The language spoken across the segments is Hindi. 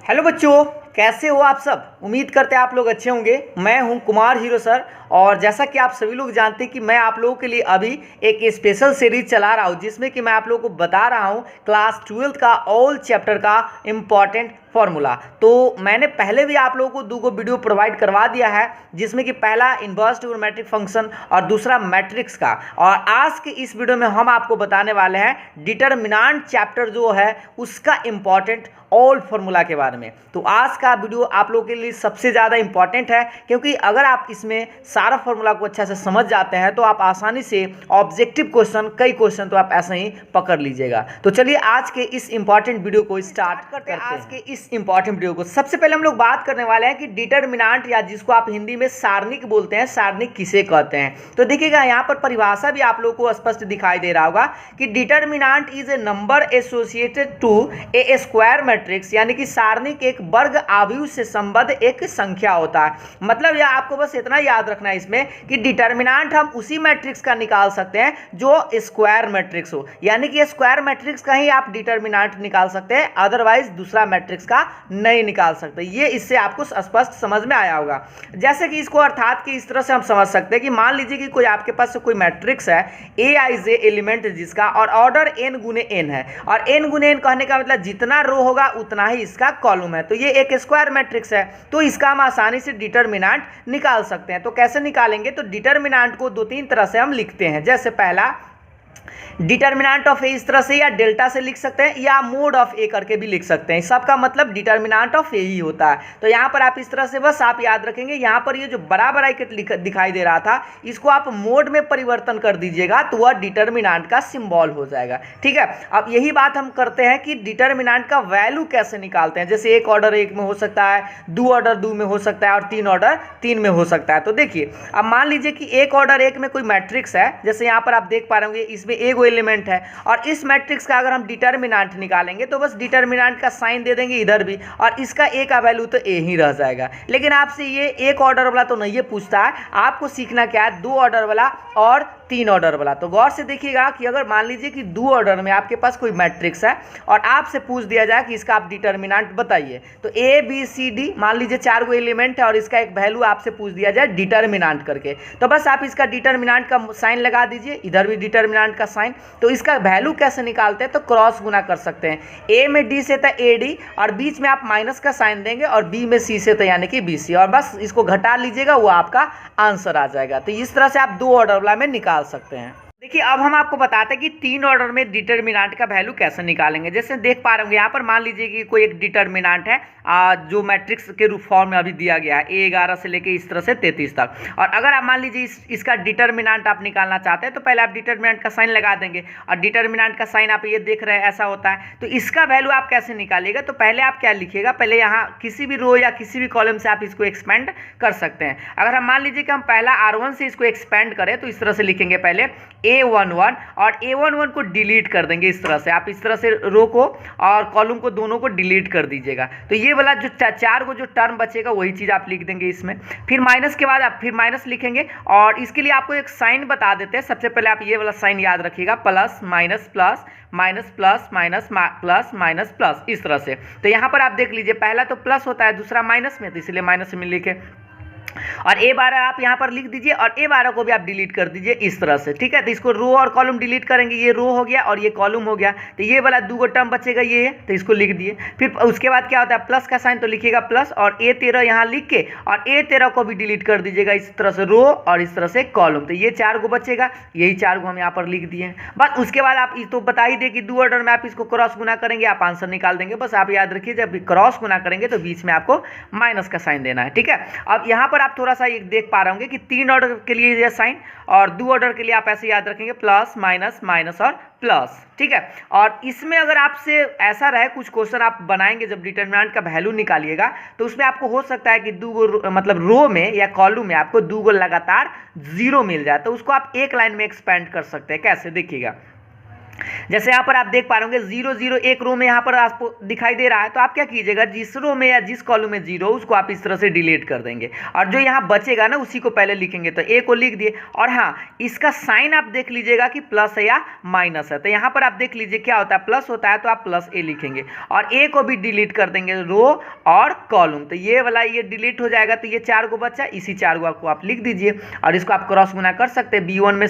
हेलो बच्चों, कैसे हो आप सब। उम्मीद करते हैं आप लोग अच्छे होंगे। मैं हूं कुमार हीरो सर। और जैसा कि आप सभी लोग जानते हैं कि मैं आप लोगों के लिए अभी एक स्पेशल सीरीज चला रहा हूं, जिसमें कि मैं आप लोगों को बता रहा हूं क्लास 12th का ऑल चैप्टर का इम्पॉर्टेंट फार्मूला। तो मैंने पहले भी आप लोगों को दो वीडियो प्रोवाइड करवा दिया है, जिसमें कि पहला इनवर्स ट्रिग्नोमेट्रिक फंक्शन और दूसरा मैट्रिक्स का। और आज के इस वीडियो में हम आपको बताने वाले हैं डिटर्मिनेंट चैप्टर जो है उसका इम्पॉर्टेंट ऑल फार्मूला के बारे में। तो आज का वीडियो आप लोगों के लिए सबसे ज़्यादा इंपॉर्टेंट है, क्योंकि अगर आप इसमें सारा फार्मूला को अच्छा से समझ जाते हैं तो आप आसानी से ऑब्जेक्टिव क्वेश्चन, कई क्वेश्चन तो आप ऐसे ही पकड़ लीजिएगा। तो चलिए आज के इस इंपॉर्टेंट वीडियो को स्टार्ट करते हैं। आज के इस इंपॉर्टेंट वीडियो को सबसे पहले हम लोग बात करने वाले हैं कि डिटर्मिनेंट, या जिसको आप हिंदी में सारणिक बोलते हैं, सारणिक किसे कहते हैं। तो देखिएगा यहाँ पर परिभाषा भी आप लोगों को स्पष्ट दिखाई दे रहा होगा कि determinant is a number associated to a square matrix, यानी कि सारणिक एक वर्ग आव्यूह से संबद्ध एक संख्या होता है। मतलब यह आपको बस इतना याद रखना है इसमें कि डिटर्मिनेंट हम उसी मैट्रिक्स का निकाल सकते हैं जो स्क्वायर मैट्रिक्स हो, यानी कि स्क्वायर मैट्रिक्स का ही आप डिटर्मिनेंट निकाल सकते हैं, अदरवाइज दूसरा मैट्रिक्स का नहीं निकाल सकते। ये इससे आपको स्पष्ट समझ में आया होगा। जैसे कि इसको अर्थात कि इस तरह से हम समझ सकते हैं कि मान लीजिए कि कोई आपके पास कोई मैट्रिक्स है aij एलिमेंट जिसका, और ऑर्डर n गुने n है, और n गुने n कहने का मतलब जितना रो होगा उतना ही इसका कॉलम है। तो ये एक स्क्वायर मैट्रिक्स है, तो इसका हम आसानी से डिटर्मिनेंट निकाल सकते हैं। तो कैसे निकालेंगे? तो डिटर्मिनेंट को दो तीन तरह से हम लिखते हैं। जैसे पहला डिटर्मिनेंट ऑफ ए इस तरह से, या डेल्टा से लिख सकते हैं, या मोड ऑफ ए करके भी लिख सकते हैं। सबका मतलब डिटर्मिनेंट ऑफ ए ही होता है। तो यहाँ पर आप इस तरह से बस आप याद रखेंगे, यहाँ पर ये जो बड़ा बड़ा दिखाई दे रहा था, इसको आप मोड में परिवर्तन कर दीजिएगा तो वह डिटर्मिनेंट का सिंबल हो जाएगा। ठीक है, अब यही बात हम करते हैं कि डिटर्मिनेंट का वैल्यू कैसे निकालते हैं। जैसे एक ऑर्डर एक में हो सकता है, दो ऑर्डर दो में हो सकता है, और तीन ऑर्डर तीन में हो सकता है। तो देखिए, अब मान लीजिए कि एक ऑर्डर एक में कोई मैट्रिक्स है, जैसे यहाँ पर आप देख पा रहे होंगे इसमें एगो एलिमेंट है, और इस मैट्रिक्स का अगर हम डिटर्मिनेंट निकालेंगे तो बस डिटर्मिनेंट का साइन दे देंगे इधर भी, और इसका ए का वैल्यू तो ए ही रह जाएगा। लेकिन आपसे ये एक ऑर्डर वाला तो नहीं ये पूछता है, आपको सीखना क्या है, दो ऑर्डर वाला और तीन ऑर्डर वाला। तो गौर से देखिएगा कि अगर मान लीजिए कि दो ऑर्डर में आपके पास कोई मैट्रिक्स है और आपसे पूछ दिया जाए कि इसका आप डिटर्मिनेंट बताइए, तो ए बी सी डी मान लीजिए चार गो एलिमेंट है और इसका एक वैल्यू आपसे पूछ दिया जाए डिटर्मिनेंट करके, तो बस आप इसका डिटर्मिनेंट का साइन लगा दीजिए, इधर भी डिटर्मिनेंट का साइन। तो इसका वैल्यू कैसे निकालते हैं? तो क्रॉस गुना कर सकते हैं। ए में डी से था ए डी, और बीच में आप माइनस का साइन देंगे, और बी में सी से था यानी कि बी सी, और बस इसको घटा लीजिएगा, वो आपका आंसर आ जाएगा। तो इस तरह से आप दो ऑर्डर वाला में निकाल सकते हैं। देखिए, अब हम आपको बताते हैं कि तीन ऑर्डर में डिटर्मिनेंट का वैल्यू कैसे निकालेंगे। जैसे देख पा रहे होंगे यहाँ पर, मान लीजिए कि कोई एक डिटर्मिनेंट है जो मैट्रिक्स के रूप फॉर्म में अभी दिया गया है, A11 से लेके इस तरह से 33 तक। और अगर आप मान लीजिए इसका डिटर्मिनेंट आप निकालना चाहते हैं, तो पहले आप डिटर्मिनेंट का साइन लगा देंगे, और डिटर्मिनेंट का साइन आप ये देख रहे हैं ऐसा होता है। तो इसका वैल्यू आप कैसे निकालिएगा? तो पहले आप क्या लिखिएगा, पहले यहाँ किसी भी रो या किसी भी कॉलम से आप इसको एक्सपेंड कर सकते हैं। अगर हम मान लीजिए कि हम पहला R1 से इसको एक्सपेंड करें, तो इस तरह से लिखेंगे पहले A11, और A11 को डिलीट कर देंगे इस तरह से। आप इस तरह से रो को और कॉलम को दोनों को डिलीट कर दीजिएगा। तो ये वाला जो चार को जो टर्म बचेगा वही चीज़ आप लिख देंगे इसमें। फिर माइनस के बाद आप फिर माइनस लिखेंगे, और इसके लिए आपको एक साइन बता देते हैं। सबसे पहले आप ये वाला साइन याद रखिएगा, plus minus plus minus plus minus plus minus plus, इस तरह से। तो यहाँ पर आप देख लीजिए, पहला तो प्लस होता है, दूसरा माइनस में, तो इसलिए माइनस में लिखे, और A12 आप यहाँ पर लिख दीजिए, और A12 को भी आप डिलीट कर दीजिए इस तरह से। ठीक है, तो इसको रो और कॉलम डिलीट करेंगे, ये रो हो गया और ये कॉलम हो गया। तो ये वाला दो टर्म बचेगा, ये है, तो इसको लिख दिए। फिर उसके बाद क्या होता है, प्लस का साइन, तो लिखिएगा प्लस, और A13 यहाँ लिख के, और A13 को भी डिलीट कर दीजिएगा इस तरह से, रो और इस तरह से कॉलम। तो ये चार को बचेगा, यही चार को हम यहाँ पर लिख दिए। बस उसके बाद आप तो बता ही दे कि दो ऑर्डर में आप इसको क्रॉस गुना करेंगे, आप आंसर निकाल देंगे। बस आप याद रखिए, जब क्रॉस गुना करेंगे तो बीच में आपको माइनस का साइन देना है। ठीक है, अब यहाँ पर आप थोड़ा सा एक देख पा रहे होंगे कि तीन ऑर्डर के लिए ये साइन, और दो ऑर्डर के लिए आप ऐसे याद रखेंगे प्लस माइनस माइनस और प्लस। ठीक है, और इसमें अगर आपसे ऐसा रहे कुछ क्वेश्चन आप बनाएंगे जब डिटर्मिनेंट का वैल्यू निकालिएगा, तो उसमें आपको हो सकता है कि दो मतलब रो में या कॉलम में आपको दो लगातार जीरो मिल जाए, तो उसको आप एक लाइन में एक्सपेंड कर सकते हैं। कैसे? देखिएगा, जैसे यहाँ पर आप देख पा रहे होंगे 0 0 एक रो में यहाँ पर आपको दिखाई दे रहा है, तो आप क्या कीजिएगा, जिस रो में या जिस कॉलम में 0 उसको आप इस तरह से डिलीट कर देंगे और जो यहाँ बचेगा ना उसी को पहले लिखेंगे। तो ए को लिख दिए और हाँ, इसका साइन आप देख लीजिएगा कि प्लस है या माइनस है। तो यहाँ पर आप देख लीजिए क्या होता है, प्लस होता है तो आप प्लस ए लिखेंगे और ए को भी डिलीट कर देंगे, रो और कॉलम। तो ये वाला ये डिलीट हो जाएगा, तो ये 4 को बचा, इसी 4 को आप लिख दीजिए और इसको आप क्रॉस गुना कर सकते हैं। b1 में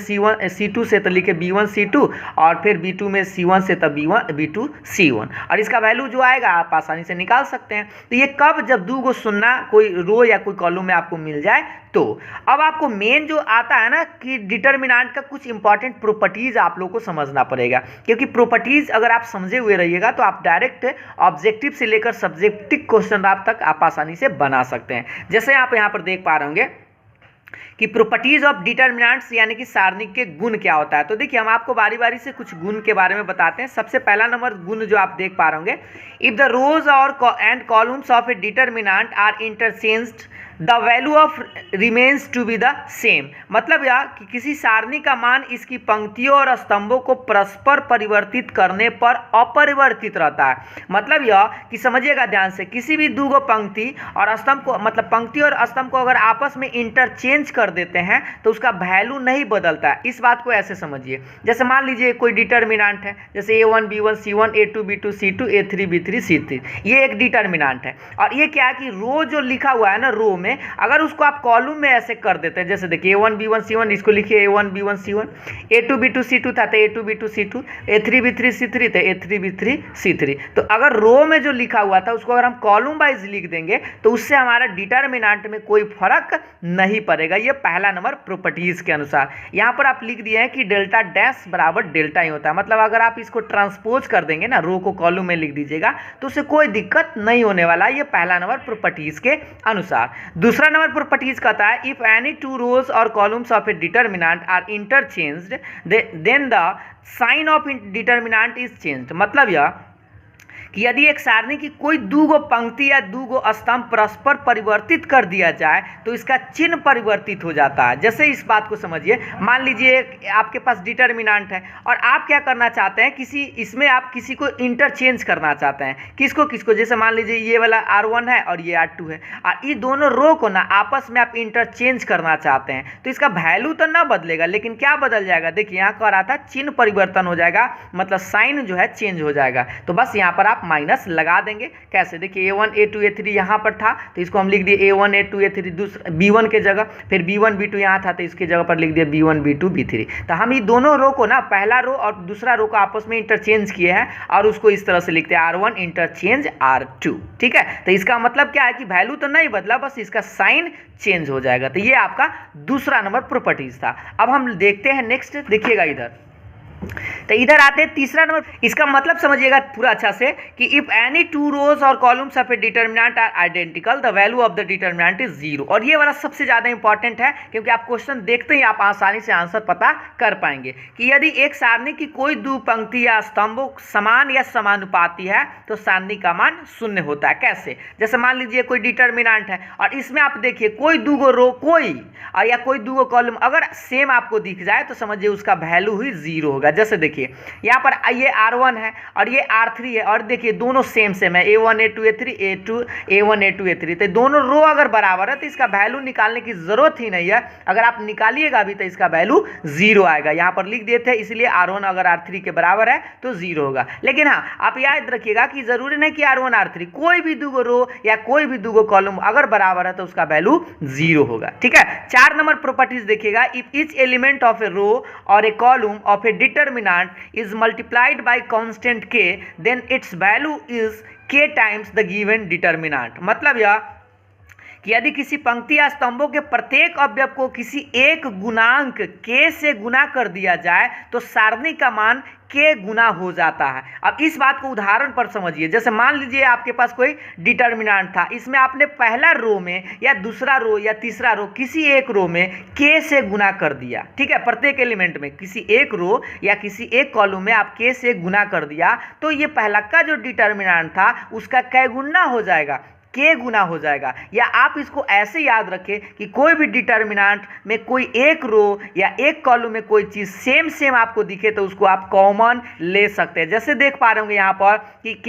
c2 से तो लिखे b1 c2 और फिर b2 में c1 से तब b2 c1 और इसका वैल्यू जो आएगा आप आसानी से निकाल सकते हैं। तो ये कब, जब दो गो सुन्ना कोई रो या कोई कॉलम में आपको मिल जाए तो। अब आपको मेन जो आता है ना कि डिटर्मिनेंट का कुछ इंपॉर्टेंट प्रॉपर्टीज आप लोग को समझना पड़ेगा, क्योंकि प्रॉपर्टीज अगर आप समझे हुए रहिएगा तो आप डायरेक्ट ऑब्जेक्टिव से लेकर सब्जेक्टिव क्वेश्चन तक आप आसानी से बना सकते हैं। जैसे आप यहाँ पर देख पा रहे होंगे कि प्रॉपर्टीज ऑफ डिटर्मिनेंट्स यानी कि सारणिक के गुण क्या होता है। तो देखिए हम आपको बारी बारी से कुछ गुण के बारे में बताते हैं। सबसे पहला नंबर गुण जो आप देख पा रहे होंगे, इफ द रोज और and columns of a determinant are interchanged the value of remains to be the same. मतलब यह कि किसी सारणी का मान इसकी पंक्तियों और स्तंभों को परस्पर परिवर्तित करने पर अपरिवर्तित रहता है। मतलब यह कि समझिएगा ध्यान से, किसी भी दो पंक्ति और स्तंभ को, मतलब पंक्ति और स्तंभ को अगर आपस में इंटरचेंज कर देते हैं तो उसका वैल्यू नहीं बदलता है। इस बात को ऐसे समझिए, जैसे मान लीजिए कोई डिटर्मिनेंट है, जैसे a1 b1 c1 a2 b2 c2 a3 b3 c3, ये एक डिटर्मिनेंट है। और ये क्या है कि रो जो लिखा हुआ है ना, रो में अगर उसको आप कॉलम में ऐसे कर देते हैं, जैसे देखिए a1 b1 c1, इसको लिखिए a1 b1 c1, a2 b2 c2 था तो a2 b2 c2, a3 b3 c3 तो a3 b3 c3। तो अगर रो में जो लिखा हुआ था उसको अगर हम कॉलम वाइज लिख देंगे तो उससे हमारा डिटर्मिनेंट में कोई फर्क नहीं पड़ेगा। ये पहला नंबर प्रॉपर्टीज के अनुसार। यहाँ पर आप लिख दिए हैं कि डेल्टा डैश बराबर डेल्टा ही होता है। मतलब अगर आप इसको ट्रांसपोज कर देंगे ना, रो को कॉलम में लिख दीजिएगा तो उससे कोई दिक्कत नहीं होने वाला है। ये पहला नंबर प्रॉपर्टीज के अनुसार। दूसरा नंबर प्रॉपर्टीज कहता है, इफ एनी टू रोज और columns of a determinant are interchanged then the sign of determinant is changed. मतलब यह कि यदि एक सारणी की कोई दो पंक्ति या दो स्तंभ परस्पर परिवर्तित कर दिया जाए तो इसका चिन्ह परिवर्तित हो जाता है। जैसे इस बात को समझिए, मान लीजिए आपके पास डिटर्मिनेंट है और आप क्या करना चाहते हैं, इसमें आप किसी को इंटरचेंज करना चाहते हैं। किसको, जैसे मान लीजिए ये वाला r1 है और ये r2 है और ये दोनों रो को ना आपस में आप इंटरचेंज करना चाहते हैं, तो इसका वैल्यू तो ना बदलेगा लेकिन क्या बदल जाएगा, देखिए यहाँ कह रहा था चिन्ह परिवर्तन हो जाएगा, मतलब साइन जो है चेंज हो जाएगा। तो बस यहाँ पर आप माइनस लगा देंगे। कैसे, देखिए a1 a2 a3 यहाँ पर था तो इसको हम लिख दिए a1 a2 a3 दूसरा b1 के जगह, फिर b1 b2 यहाँ था तो इसके जगह पर लिख दिया b1 b2 b3। तो हम ये दोनों रो को ना, पहला रो और दूसरा रो को आपस में इंटरचेंज किए हैं और उसको इस तरह से लिखते हैं r1 इंटरचेंज r2। ठीक है, तो इसका मतलब क्या है कि वैल्यू तो नहीं बदला, बस इसका साइन चेंज हो जाएगा। तो ये आपका दूसरा नंबर प्रॉपर्टीज था। अब हम देखते हैं नेक्स्ट, देखिएगा इधर, तो इधर आते हैं तीसरा नंबर। इसका मतलब समझिएगा पूरा अच्छा से कि इफ एनी टू रोज और columns of a determinant are identical the value of the determinant is 0। और ये वाला सबसे ज्यादा इंपॉर्टेंट है क्योंकि आप क्वेश्चन देखते ही आप आसानी से आंसर पता कर पाएंगे कि यदि एक सारणी की कोई दो पंक्ति या स्तंभ समान या समानुपाती है तो सारणी का मान 0 होता है। कैसे, जैसे मान लीजिए कोई डिटर्मिनेंट है और इसमें आप देखिए कोई दो रो या कोई दो कॉलम अगर सेम आपको दिख जाए तो समझिए उसका वैल्यू ही 0 होगा। जैसे देखिए यहाँ पर ये r1 है और ये r3 है और देखिए दोनों सेम है, a1 a2 a3 a1 a2 a3, तो दोनों रो अगर बराबर है तो इसका वैल्यू निकालने की जरूरत ही नहीं है। अगर आप निकालिएगा भी तो इसका वैल्यू 0 आएगा। यहाँ पर लिख दिए थे इसलिए r1 अगर r3 के बराबर है तो 0 होगा। लेकिन हाँ, आप याद रखिएगा कि जरूरी नहीं कि r1 r3, कोई भी दो रो या कोई भी दो कॉलम अगर बराबर है तो उसका वैल्यू 0 होगा। ठीक है, 4 नंबर प्रॉपर्टीज देखिएगा, if each element of a row or a column of a determinant is multiplied by constant k then its value is k times the given determinant। मतलब यह कि यदि किसी पंक्ति या स्तंभों के प्रत्येक अवयव को किसी एक गुणांक k से गुना कर दिया जाए तो सारणी का मान k गुना हो जाता है। अब इस बात को उदाहरण पर समझिए, जैसे मान लीजिए आपके पास कोई डिटर्मिनेंट था, इसमें आपने पहला रो में या दूसरा रो या तीसरा रो किसी एक रो में k से गुना कर दिया। ठीक है, प्रत्येक एलिमेंट में किसी एक रो या किसी एक कॉलम में आप k से गुना कर दिया तो ये पहला का जो डिटर्मिनेंट था उसका कै गुना हो जाएगा, के गुना हो जाएगा। या आप इसको ऐसे याद रखें कि कोई भी डिटर्मिनेंट में कोई एक रो या एक कॉलम में कोई चीज़ सेम सेम आपको दिखे तो उसको आप कॉमन ले सकते हैं। जैसे देख पा रहे होंगे यहाँ पर कि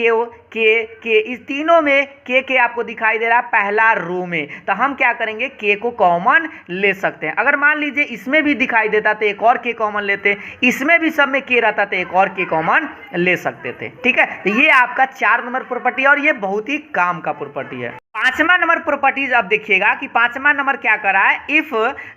के इस तीनों में के आपको दिखाई दे रहा है पहला रो में, तो हम क्या करेंगे के को कॉमन ले सकते हैं। अगर मान लीजिए इसमें भी दिखाई देता तो एक और के कॉमन लेते, इसमें भी सब में के रहता तो एक और के कॉमन ले सकते थे। ठीक है, तो ये आपका 4 नंबर प्रॉपर्टी है और ये बहुत ही काम का प्रॉपर्टी है। 5वां नंबर प्रॉपर्टीज अब देखिएगा कि 5वां नंबर क्या कर रहा है, if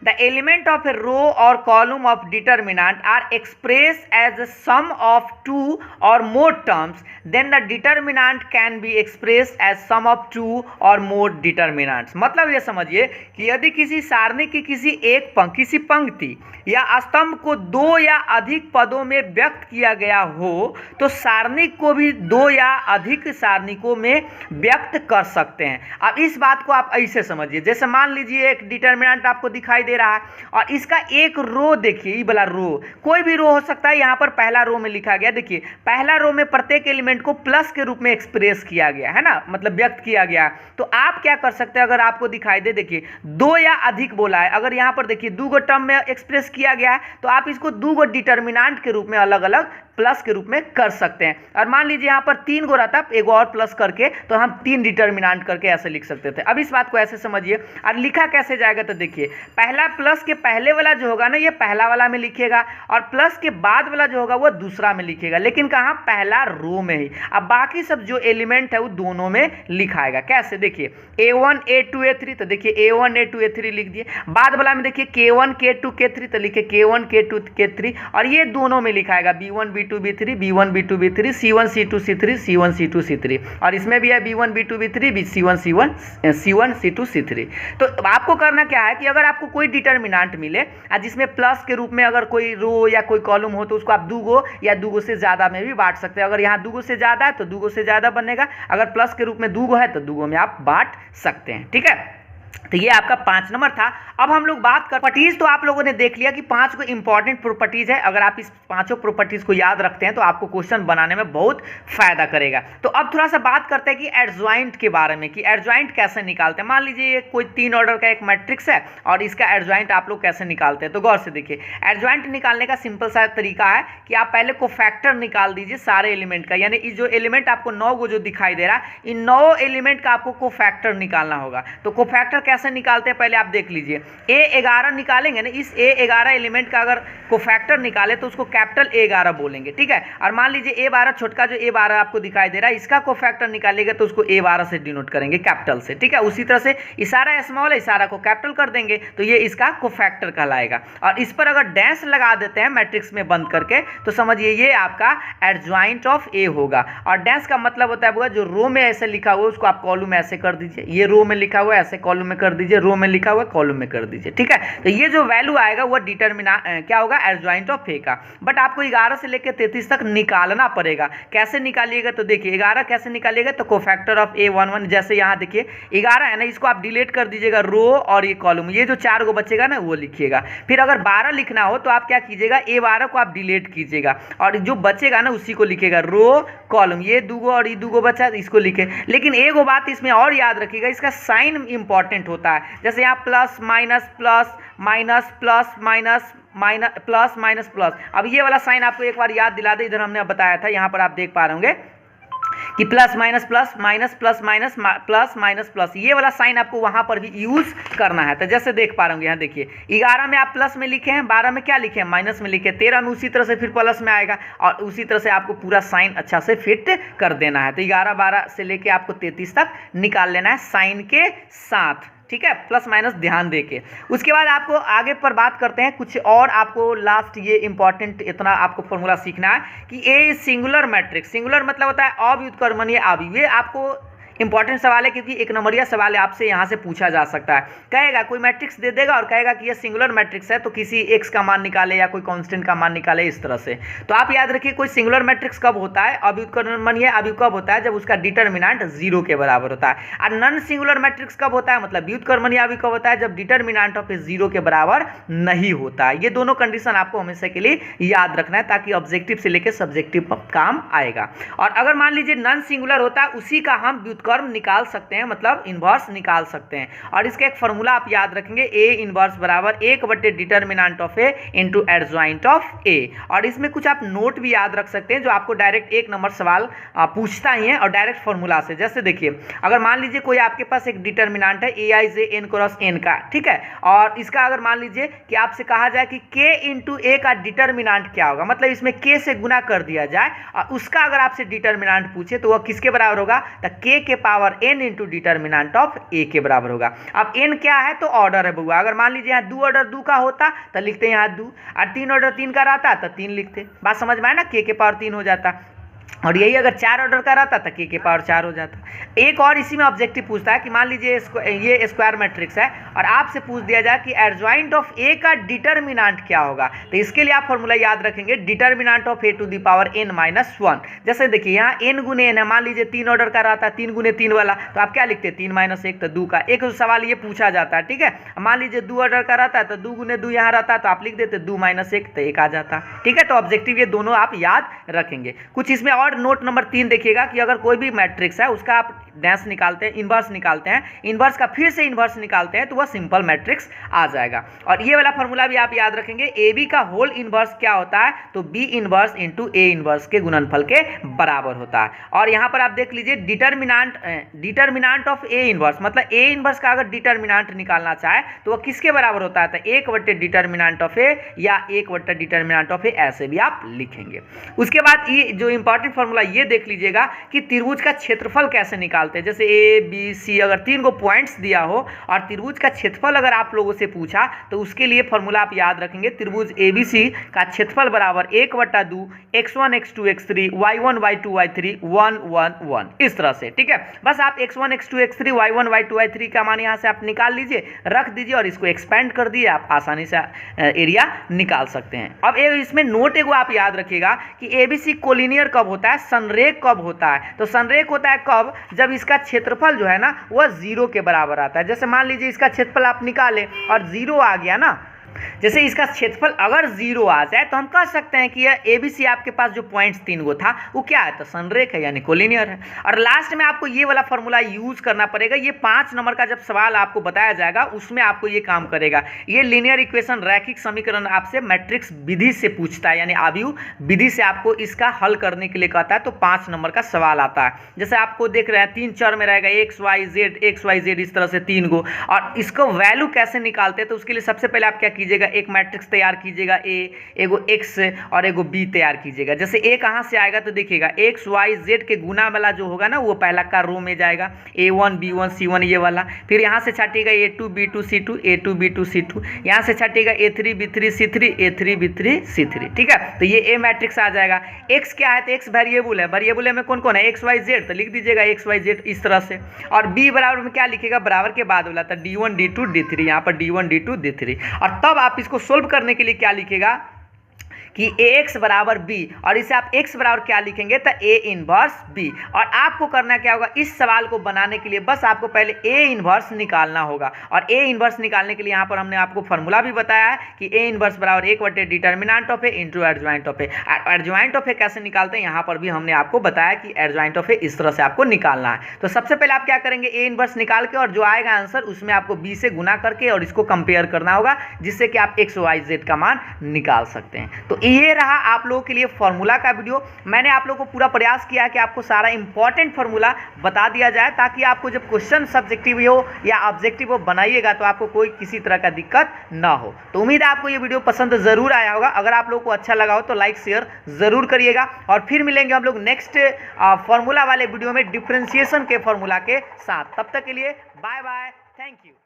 the element of a row और column of determinant are express as a sum of 2 और more terms then the determinant can be express as sum of 2 और मोर डिटर्मिनेंट्स। मतलब ये समझिए कि यदि किसी सारणी की किसी पंक्ति या स्तंभ को 2 या अधिक पदों में व्यक्त किया गया हो तो सारणी को भी 2 या अधिक सारणिकों में व्यक्त कर सकते हैं। अब इस बात को आप ऐसे समझिए, जैसे मान लीजिए एक डिटर्मिनेंट आपको दिखाई दे रहा है और इसका एक रो देखिए, ये वाला रो कोई भी रो हो सकता है। यहाँ पर पहला रो में लिखा गया, देखिए पहला रो में प्रत्येक एलिमेंट को प्लस के रूप में एक्सप्रेस किया गया है ना, मतलब व्यक्त किया गया। तो आप क्या कर सकते हैं, अगर आपको दिखाई दे, देखिए 2 या अधिक बोला है, अगर यहाँ पर देखिए 2 टर्म में एक्सप्रेस किया गया है तो आप इसको 2 डिटर्मिनेंट के रूप में अलग अलग प्लस के रूप में कर सकते हैं। और मान लीजिए यहाँ पर 3 रहता, एक और प्लस करके तो हम 3 डिटर्मिनेंट करके ऐसे लिख सकते थे। अब इस बात को ऐसे समझिए, और लिखा कैसे जाएगा, तो देखिए पहला प्लस के पहले वाला जो होगा ना, ये पहला वाला में लिखेगा और प्लस के बाद वाला जो होगा वो दूसरा में लिखेगा, लेकिन कहाँ, पहला रो में ही। अब बाकी सब जो एलिमेंट है वो दोनों में लिखाएगा। कैसे, देखिए A1 A2 A3, तो देखिए A1 A2 A3 लिख दिए। बाद वाला में देखिए K1 K2 K3, तो लिखे K1 K2 K3, और ये दोनों में लिखाएगा B1 B2 B3 B1 B2 B3 C1 C2 C3 C1 C2 C3, और इसमें भी है B1 B2 B3 C1 C2 C3। तो आपको करना क्या है कि अगर आपको कोई डिटर्मिनेंट मिले जिसमें प्लस के रूप में अगर कोई रो या कोई कॉलम हो तो उसको आप 2 या 2 से ज़्यादा में भी बांट सकते हैं। अगर यहाँ 2 से ज़्यादा है तो 2 से ज़्यादा बनेगा, अगर प्लस के रूप में 2 है तो 2 में आप बांट सकते हैं। ठीक है, तो ये आपका 5 नंबर था। अब हम लोग बात कर प्रॉपर्टीज, तो आप लोगों ने देख लिया कि 5 को इंपॉर्टेंट प्रॉपर्टीज है। अगर आप इस 5 प्रॉपर्टीज को याद रखते हैं तो आपको क्वेश्चन बनाने में बहुत फायदा करेगा। तो अब थोड़ा सा बात करते हैं कि एडजॉइंट के बारे में, कि एडजॉइंट कैसे निकालते हैं। मान लीजिए ये कोई 3 ऑर्डर का एक मैट्रिक्स है और इसका एडजॉइंट आप लोग कैसे निकालते हैं, तो गौर से देखिए। एडजॉइंट निकालने का सिंपल सा तरीका है कि आप पहले कोफैक्टर निकाल दीजिए सारे एलिमेंट का, यानी जो एलिमेंट आपको 9 जो दिखाई दे रहा है, इन 9 एलिमेंट का आपको कोफैक्टर निकालना होगा। तो कोफैक्टर कैसे निकालते हैं पहले आप देख लीजिए। A11 निकालेंगे ना, इस A11 एलिमेंट का अगर कोफैक्टर निकाले तो उसको कैपिटल A11 बोलेंगे। ठीक है, और मान लीजिए A12 छोटका जो A12 आपको दिखाई दे रहा है, इसका कोफैक्टर निकालेगा तो उसको A12 से डिनोट करेंगे, कैपिटल से। ठीक है, उसी तरह से इशारा स्मॉल है, इशारा को कैपिटल कर देंगे तो ये इसका कोफैक्टर कहलाएगा। और इस पर अगर डैश लगा देते हैं मैट्रिक्स में बंद करके तो समझिए ये आपका एडजॉइंट ऑफ A होगा। और डैश का मतलब होता है जो रो में ऐसे लिखा हुआ है उसको आप कॉलम में ऐसे कर दीजिए, ये रो में लिखा हुआ है ऐसे कॉलम में कर दीजिए, रो में लिखा हुआ है कॉलम में कर दीजिए। ठीक है, तो ये जो वैल्यू आएगा वो क्या होगा, एडजॉइंट ऑफ A का। बट आपको 11 से लेकर 33 तक निकालना पड़ेगा। कैसे निकालिएगा, तो देखिए 11 कैसे निकालिएगा, तो कोफैक्टर ऑफ A11, जैसे यहाँ देखिए 11 है ना, इसको आप डिलीट कर दीजिएगा, रो और ये कॉलम, ये जो 4 बचेगा ना वो लिखिएगा। फिर अगर 12 लिखना हो तो आप क्या कीजिएगा, A12 को आप डिलीट कीजिएगा और जो बचेगा ना उसी को लिखिएगा, रो कॉलम, ये 2 और ये 2 बचा इसको लिखे। लेकिन एक बात इसमें और याद रखिएगा, इसका साइन इंपॉर्टेंट होता है। जैसे यहाँ plus minus plus minus plus minus minus plus minus plus, अब ये वाला साइन आपको एक बार याद दिला दे, इधर हमने बताया था, यहाँ पर आप देख पा रहे होंगे कि plus minus plus minus plus minus plus minus plus, ये वाला साइन आपको वहां पर भी यूज करना है। तो जैसे देख पा रहे होंगे यहाँ देखिए 11 में आप प्लस में लिखे हैं, 12 में क्या लिखे हैं, माइनस में लिखे, 13 में उसी तरह से फिर प्लस में आएगा और उसी तरह से आपको पूरा साइन अच्छा से फिट कर देना है। तो 11 12 से लेके आपको 33 तक निकाल लेना है साइन के साथ। ठीक है, प्लस माइनस ध्यान देके। उसके बाद आपको आगे पर बात करते हैं कुछ और, आपको लास्ट ये इंपॉर्टेंट इतना आपको फॉर्मूला सीखना है कि ए सिंगुलर मैट्रिक्स, सिंगुलर मतलब होता है अव्युत्क्रमणीय अवयव। ये आपको इंपॉर्टेंट सवाल है क्योंकि एक नंबरिया सवाल है, आपसे यहाँ से पूछा जा सकता है। कहेगा कोई मैट्रिक्स दे देगा और कहेगा कि ये सिंगुलर मैट्रिक्स है तो किसी एक्स का मान निकाले या कोई कांस्टेंट का मान निकाले, इस तरह से। तो आप याद रखिए कोई सिंगुलर मैट्रिक्स कब होता है, अव्युत्क्रमणीय अवयव कब होता है, जब उसका डिटर्मिनेंट 0 के बराबर होता है। और नॉन सिंगुलर मैट्रिक्स कब होता है, मतलब व्युत्क्रमणीय अवयव कब होता है, जब डिटर्मिनेंट ऑफ 0 के बराबर नहीं होता है। ये दोनों कंडीशन आपको हमेशा के लिए याद रखना है ताकि ऑब्जेक्टिव से लेकर सब्जेक्टिव काम आएगा। और अगर मान लीजिए नॉन सिंगुलर होता है, उसी का हम व्युत्क्रम निकाल सकते हैं, मतलब इन्वर्स निकाल सकते हैं। और इसका एक फॉर्मूला आप याद रखेंगे, ए इन्वर्स बराबर 1 determinant of A into adjoint of A. और इसमें कुछ आप नोट भी याद रख सकते हैं जो आपको डायरेक्ट 1 नंबर सवाल पूछता ही है और डायरेक्ट फॉर्मूला से। जैसे देखिए, अगर मान लीजिए कोई आपके पास एक डिटर्मिनेंट है ए आई जे एन क्रॉस एन का, ठीक है, और इसका अगर मान लीजिए कि आपसे कहा जाए कि के इंटू ए का डिटर्मिनेंट क्या होगा, मतलब इसमें के से गुना कर दिया जाए और उसका अगर आपसे डिटर्मिनेंट पूछे तो वह किसके बराबर होगा, तो के के power n into determinant of A के बराबर होगा। अब एन क्या है, तो ऑर्डर है बउआ। अगर मान लीजिए यहाँ 2 ऑर्डर 2 का होता तो लिखते यहाँ 2, और 3 ऑर्डर 3 का रहता तो 3 लिखते। बात समझ में आए ना, के पावर 3 हो जाता। और यही अगर 4 ऑर्डर का रहता तो के पावर 4 हो जाता। एक और इसी में ऑब्जेक्टिव पूछता है कि मान लीजिए ये स्क्वायर मैट्रिक्स है और आपसे पूछ दिया जाए कि एडजॉइंट ऑफ ए का डिटर्मिनेंट क्या होगा, तो इसके लिए आप फॉर्मूला याद रखेंगे, determinant of a to the power n minus 1। जैसे देखिए यहाँ n गुने n है, मान लीजिए 3 ऑर्डर का रहता है 3 गुने 3 वाला, तो आप क्या लिखते हैं 3 माइनस 1 तो 2 का। एक सवाल ये पूछा जाता है, ठीक है। मान लीजिए 2 ऑर्डर का रहता है तो 2 गुने 2 यहाँ रहता है तो आप लिख देते 2 माइनस 1 तो 1 आ जाता, ठीक है। तो ऑब्जेक्टिव ये दोनों आप याद रखेंगे। कुछ इसमें और नोट नंबर 3 देखिएगा कि अगर कोई भी मैट्रिक्स है उसका आप डैश निकालते हैं, इन्वर्स निकालते हैं, इन्वर्स का फिर से इन्वर्स निकालते हैं तो वह सिंपल मैट्रिक्स आ जाएगा। और ये वाला फॉर्मूला भी आप याद रखेंगे, ए बी का होल इन्वर्स क्या होता है, तो B inverse into A inverse के गुणनफल के बराबर होता है। और यहाँ पर आप देख लीजिए डिटर्मिनेंट ऑफ ए इन्वर्स, मतलब ए इन्वर्स का अगर डिटर्मिनेंट निकालना चाहे तो वह किसके बराबर होता है, तो 1 डिटर्मिनेंट ऑफ ए या 1 डिटर्मिनेंट ऑफ ए, ऐसे भी आप लिखेंगे। उसके बाद ये जो इंपॉर्टेंट फॉर्मूला ये देख लीजिएगा कि त्रिभुज का क्षेत्रफल कैसे निकालते हैं। जैसे ए बी सी अगर 3 को पॉइंट्स दिया हो और त्रिभुज का क्षेत्रफल अगर आप लोगों से पूछा तो उसके लिए फॉर्मूला आप याद रखेंगे, त्रिभुज एबीसी का क्षेत्रफल बराबर 1/2 x1 x2 x3 y1 y2 y3 1 1 1, इस तरह से, ठीक है। बस आप x1 x2 x3 y1 y2 y3 का मान यहाँ से आप निकाल लीजिए, रख दीजिए और इसको एक्सपेंड कर दिए, आप आसानी से एरिया निकाल सकते हैं। अब इसमें नोट एगो आप याद रखिएगा कि एबीसी कोलिनियर कब होता है, संरेख कब होता है, तो संरेख होता है कब, जब इसका क्षेत्रफल जो है ना वह 0 के बराबर आता है। जैसे मान लीजिए इसका क्षेत्रफल आप निकालें और 0 आ गया ना, जैसे इसका क्षेत्रफल अगर 0 आ जाए तो हम कह सकते हैं कि यह एबीसी आपके पास जो पॉइंट्स 3 गो था वो क्या है, तो संरेख है यानी कोलिनियर है। और लास्ट में आपको ये वाला फॉर्मूला यूज करना पड़ेगा, ये 5 नंबर का जब सवाल आपको बताया जाएगा उसमें आपको ये काम करेगा। ये लीनियर इक्वेशन रैखिक समीकरण आपसे मैट्रिक्स विधि से पूछता है, यानी आव्यूह विधि से आपको इसका हल करने के लिए कहता है, तो 5 नंबर का सवाल आता है। जैसे आपको देख रहे हैं 3 चर में रहेगा एक्स वाई जेड इस तरह से 3 गो, और इसको वैल्यू कैसे निकालते हैं, तो उसके लिए सबसे पहले आप क्या कीजिएगा, एक मैट्रिक्स तैयार कीजिएगा, एगो एक्स और एगो बी तैयार कीजिएगा। जैसे ए कहाँ से आएगा, तो देखिएगा एक्स वाई जेड के गुना वाला जो होगा ना वो पहला का रो में जाएगा, A1 B1 C1 ये वाला। फिर यहाँ से छटिएगा A2 B2 C2 A2 B2 C2, यहाँ से छटिएगा A3 B3 C3 A3 B3 C3, ठीक है। तो ये ए मैट्रिक्स आ जाएगा। एक्स क्या है, तो एक्स वेरिएबल है, वेरिएबल में कौन कौन है, एक्स वाई जेड, तो लिख दीजिएगा एक्स वाई जेड इस तरह से। और बी बराबर में क्या लिखेगा, बराबर के बाद वाला, तो D1 D2 D3, यहाँ पर D1 D2 D3। और तब आप इसको सोल्व करने के लिए क्या लिखेगा कि ax बराबर b, और इसे आप x बराबर क्या लिखेंगे, तो a इन्वर्स b। और आपको करना क्या होगा, इस सवाल को बनाने के लिए बस आपको पहले a इन्वर्स निकालना होगा। और a इन्वर्स निकालने के लिए यहाँ पर हमने आपको फॉर्मूला भी बताया है कि a इन्वर्स बराबर 1 determinant of a into adjoint of a। Adjoint of a कैसे निकालते हैं यहाँ पर भी हमने आपको बताया कि एडजॉइंट ऑफ a इस तरह से आपको निकालना है। तो सबसे पहले आप क्या करेंगे, a इन्वर्स निकाल के और जो आएगा आंसर उसमें आपको b से गुना करके और इसको कंपेयर करना होगा, जिससे कि आप x y z का मान निकाल सकते हैं। तो ये रहा आप लोगों के लिए फॉर्मूला का वीडियो। मैंने आप लोगों को पूरा प्रयास किया कि आपको सारा इंपॉर्टेंट फॉर्मूला बता दिया जाए, ताकि आपको जब क्वेश्चन सब्जेक्टिव हो या ऑब्जेक्टिव हो बनाइएगा तो आपको कोई किसी तरह का दिक्कत ना हो। तो उम्मीद है आपको ये वीडियो पसंद जरूर आया होगा। अगर आप लोगों को अच्छा लगा हो तो लाइक शेयर जरूर करिएगा, और फिर मिलेंगे हम लोग नेक्स्ट फॉर्मूला वाले वीडियो में डिफरेंशिएशन के फॉर्मूला के साथ। तब तक के लिए बाय बाय, थैंक यू।